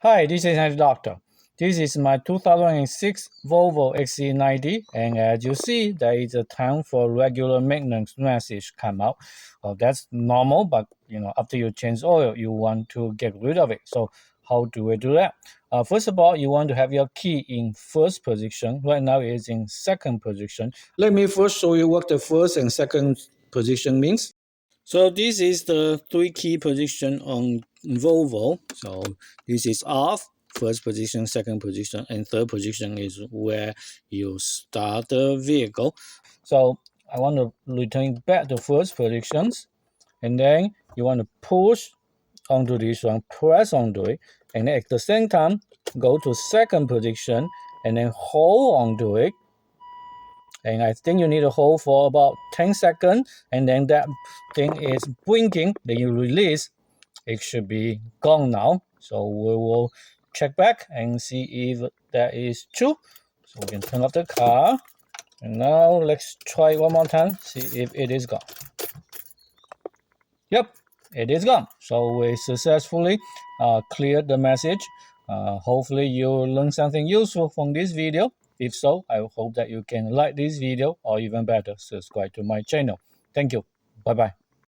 Hi, this is the doctor. This is my 2006 Volvo XC90, and as you see, there is a time for regular maintenance message come out. That's normal, but after you change oil, you want to get rid of it. So how do we do that? First of all, you want to have your key in first position. Right now, it's in second position. Let me first show you what the first and second position means. So this is the three key position on Volvo. So this is off, first position, second position, and third position is where you start the vehicle. So I want to return back to first positions, and then you want to push onto this one, press onto it, and then at the same time go to second position and then hold onto it. And I think you need to hold for about 10 seconds, and then that thing is blinking, then you release. It should be gone now. So we will check back and see if that is true. So we can turn off the car. And now let's try one more time, see if it is gone. Yep, it is gone. So we successfully cleared the message. Hopefully you learned something useful from this video. If so, I hope that you can like this video or even better, subscribe to my channel. Thank you. Bye-bye.